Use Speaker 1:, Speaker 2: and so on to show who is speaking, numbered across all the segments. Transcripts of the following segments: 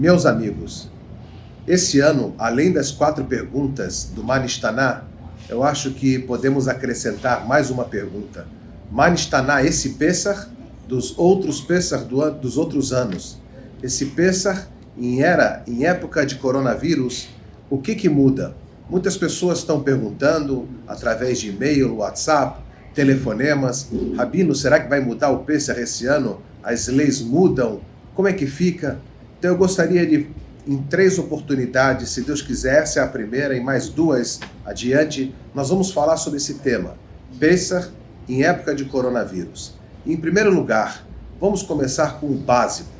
Speaker 1: Meus amigos, esse ano, além das 4 perguntas do Manistaná, eu acho que podemos acrescentar mais uma pergunta. Manistaná, esse Pessach dos outros Pessach dos outros anos. Esse Pessach em época de coronavírus, o que muda? Muitas pessoas estão perguntando através de e-mail, WhatsApp, telefonemas. Rabino, será que vai mudar o Pessach esse ano? As leis mudam? Como é que fica? Então eu gostaria de, em 3 oportunidades, se Deus quiser, essa é a primeira, e mais 2 adiante, nós vamos falar sobre esse tema, Pessach em época de coronavírus. Em primeiro lugar, vamos começar com o básico.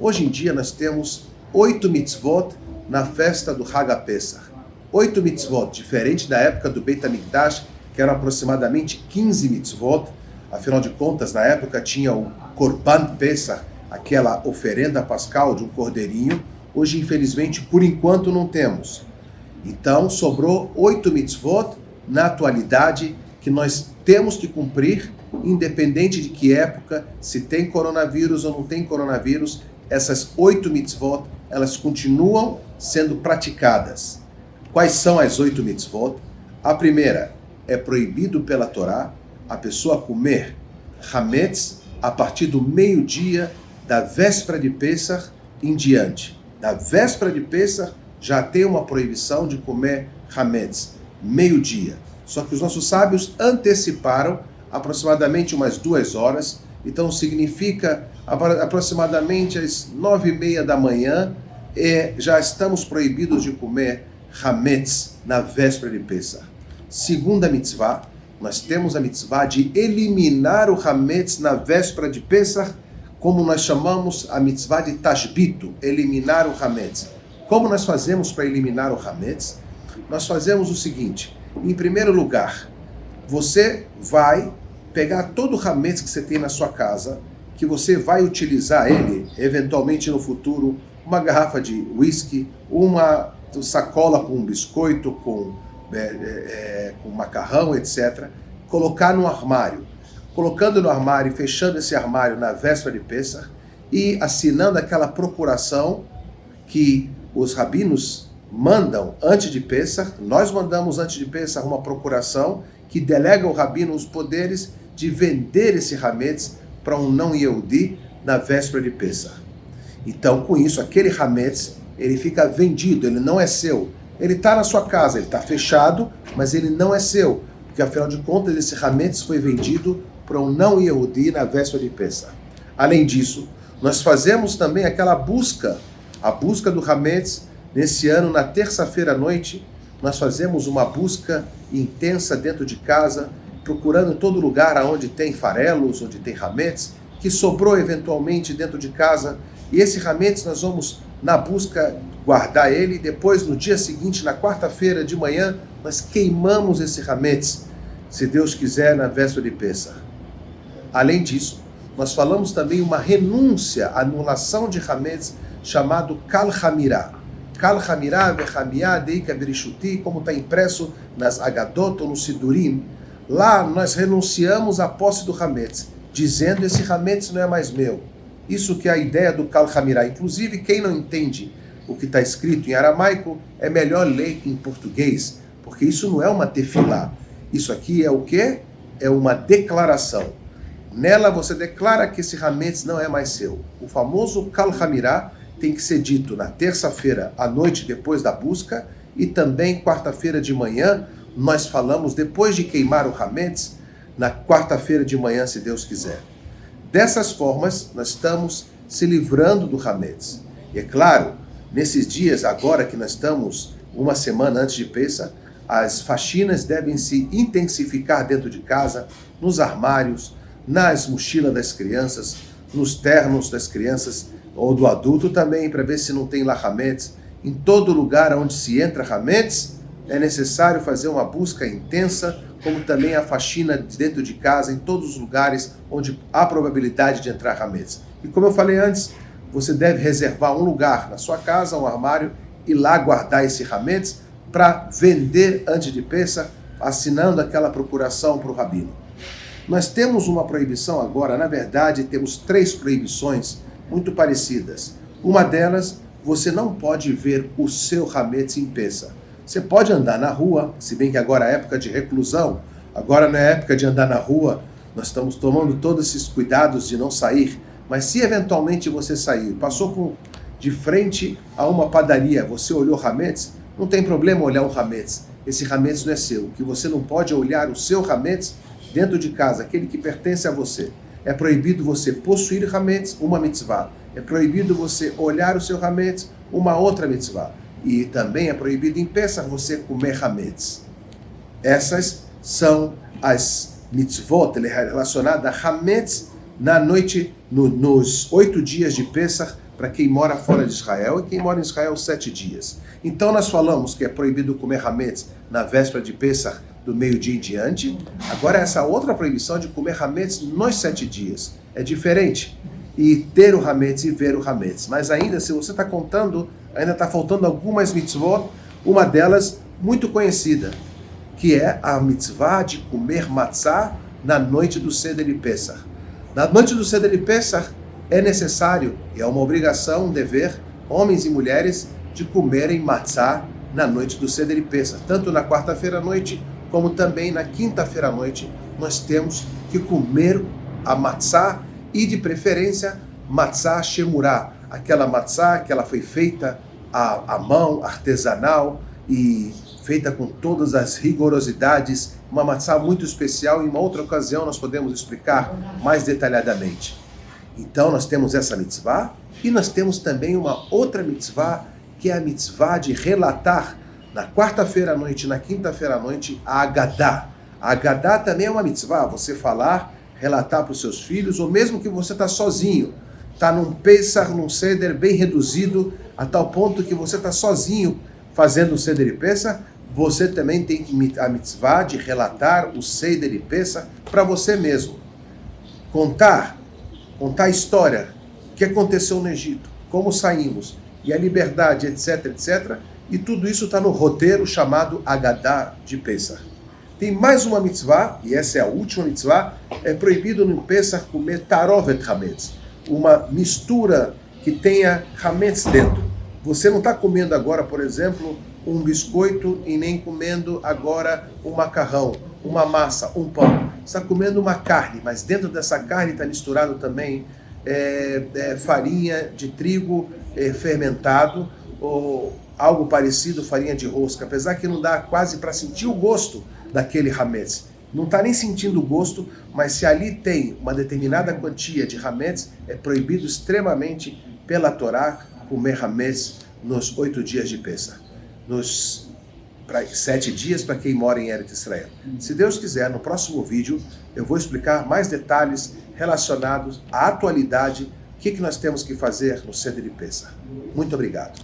Speaker 1: Hoje em dia nós temos 8 mitzvot na festa do Hag HaPesach. 8 mitzvot, diferente da época do Beit HaMikdash, que eram aproximadamente 15 mitzvot. Afinal de contas, na época tinha o Korban Pesach, aquela oferenda pascal de um cordeirinho. Hoje, infelizmente, por enquanto não temos. Então, sobrou 8 mitzvot na atualidade que nós temos que cumprir, independente de que época, se tem coronavírus ou não tem coronavírus, essas 8 mitzvot, elas continuam sendo praticadas. Quais são as 8 mitzvot? A primeira, é proibido pela Torá a pessoa comer hametz a partir do meio-dia da véspera de Pesach em diante. Da véspera de Pesach já tem uma proibição de comer hametz, meio-dia. Só que os nossos sábios anteciparam aproximadamente umas 2 horas, então significa aproximadamente às 9h30 da manhã, já estamos proibidos de comer hametz na véspera de Pesach. Segunda mitzvah, nós temos a mitzvah de eliminar o hametz na véspera de Pesach, como nós chamamos a mitzvah de tashbito, eliminar o hametz. Como nós fazemos para eliminar o hametz? Nós fazemos o seguinte: em primeiro lugar, você vai pegar todo o hametz que você tem na sua casa, que você vai utilizar ele, eventualmente no futuro, uma garrafa de whisky, uma sacola com um biscoito, com macarrão, etc., colocar no armário. Colocando no armário e fechando esse armário na véspera de Pesach e assinando aquela procuração que os rabinos mandam antes de Pesach. Nós mandamos antes de Pesach uma procuração que delega ao rabino os poderes de vender esse hametz para um não Yehudi na véspera de Pesach. Então, com isso, aquele hametz, ele fica vendido, ele não é seu. Ele está na sua casa, ele está fechado, mas ele não é seu, porque afinal de contas esse hametz foi vendido para um não Yehudi na véspera de Pesach. Além disso, nós fazemos também aquela busca, a busca do hametz. Nesse ano, na terça-feira à noite, nós fazemos uma busca intensa dentro de casa, procurando em todo lugar onde tem farelos, onde tem hametz, que sobrou eventualmente dentro de casa, e esse hametz nós vamos na busca guardar ele, e depois no dia seguinte, na quarta-feira de manhã, nós queimamos esse hametz, se Deus quiser, na véspera de Pesach. Além disso, nós falamos também uma renúncia, anulação de hametz, chamado Kal Hamirá. Kal Hamirá vechamia deika berishuti, como está impresso nas Agadot ou no Sidurim. Lá nós renunciamos à posse do hametz, dizendo: esse hametz não é mais meu. Isso que é a ideia do Kal Hamirá. Inclusive, quem não entende o que está escrito em aramaico, é melhor ler em português, porque isso não é uma tefilá. Isso aqui é o quê? É uma declaração. Nela você declara que esse hametz não é mais seu. O famoso Kal Hamirá tem que ser dito na terça-feira à noite, depois da busca, e também quarta-feira de manhã. Nós falamos depois de queimar o hametz, na quarta-feira de manhã, se Deus quiser. Dessas formas, nós estamos se livrando do hametz. E é claro, nesses dias, agora que nós estamos uma semana antes de Pesach, as faxinas devem se intensificar dentro de casa, nos armários, nas mochilas das crianças, nos ternos das crianças, ou do adulto também, para ver se não tem lá hametz. Em todo lugar onde se entra hametz, é necessário fazer uma busca intensa, como também a faxina dentro de casa, em todos os lugares onde há probabilidade de entrar hametz. E como eu falei antes, você deve reservar um lugar na sua casa, um armário, e lá guardar esse hametz para vender antes de Pesach, assinando aquela procuração para o rabino. Nós temos uma proibição agora, na verdade, temos 3 proibições muito parecidas. Uma delas, você não pode ver o seu Hametz em Pessah. Você pode andar na rua, se bem que agora é época de reclusão, agora não é época de andar na rua, nós estamos tomando todos esses cuidados de não sair, mas se eventualmente você sair, passou de frente a uma padaria, você olhou Hametz, não tem problema olhar um Hametz, esse Hametz não é seu. O que você não pode é olhar o seu Hametz dentro de casa, aquele que pertence a você. É proibido você possuir Hametz, uma mitzvah. É proibido você olhar o seu Hametz, uma outra mitzvah. E também é proibido em Pessah você comer Hametz. Essas são as mitzvot relacionadas a Hametz na noite, nos 8 dias de Pessah, para quem mora fora de Israel, e quem mora em Israel 7 dias. Então nós falamos que é proibido comer Hametz na véspera de Pessah, do meio-dia em diante. Agora essa outra proibição de comer Hametz nos 7 dias é diferente. E ter o Hametz e ver o Hametz. Mas ainda, se você está contando, ainda está faltando algumas mitzvot, uma delas muito conhecida, que é a mitzvah de comer matzah na noite do Seder de Pessah. Na noite do Seder de Pessah é necessário, e é uma obrigação, um dever, homens e mulheres, de comerem matzah na noite do Seder de Pessah. Tanto na quarta-feira à noite, como também na quinta-feira à noite, nós temos que comer a matzah e, de preferência, matzah shemurah, aquela matzah que ela foi feita à mão, artesanal e feita com todas as rigorosidades, uma matzah muito especial. Em uma outra ocasião nós podemos explicar mais detalhadamente. Então nós temos essa mitzvah e nós temos também uma outra mitzvah, que é a mitzvah de relatar na quarta-feira à noite, na quinta-feira à noite, a Haggadah. A Haggadah também é uma mitzvah, você falar, relatar para os seus filhos, ou mesmo que você está sozinho, está num Pesach, num Seder bem reduzido, a tal ponto que você está sozinho fazendo o Seder de Pesach, você também tem a mitzvah de relatar o Seder de Pesach para você mesmo. Contar a história, o que aconteceu no Egito, como saímos, e a liberdade, etc, etc. E tudo isso está no roteiro chamado Haggadah de Pesach. Tem mais uma mitzvah, e essa é a última mitzvah, é proibido no Pesach comer tarovet hametz, uma mistura que tenha hametz dentro. Você não está comendo agora, por exemplo, um biscoito e nem comendo agora um macarrão, uma massa, um pão. Você está comendo uma carne, mas dentro dessa carne está misturado também farinha de trigo fermentado, ou algo parecido, farinha de rosca, apesar que não dá quase para sentir o gosto daquele hametz. Não está nem sentindo o gosto, mas se ali tem uma determinada quantia de hametz, é proibido extremamente pela Torá comer hametz nos 8 dias de Pessah. Nos 7 dias para quem mora em Eretz Israel. Se Deus quiser, no próximo vídeo, eu vou explicar mais detalhes relacionados à atualidade, o que nós temos que fazer no Seder de Pessah. Muito obrigado.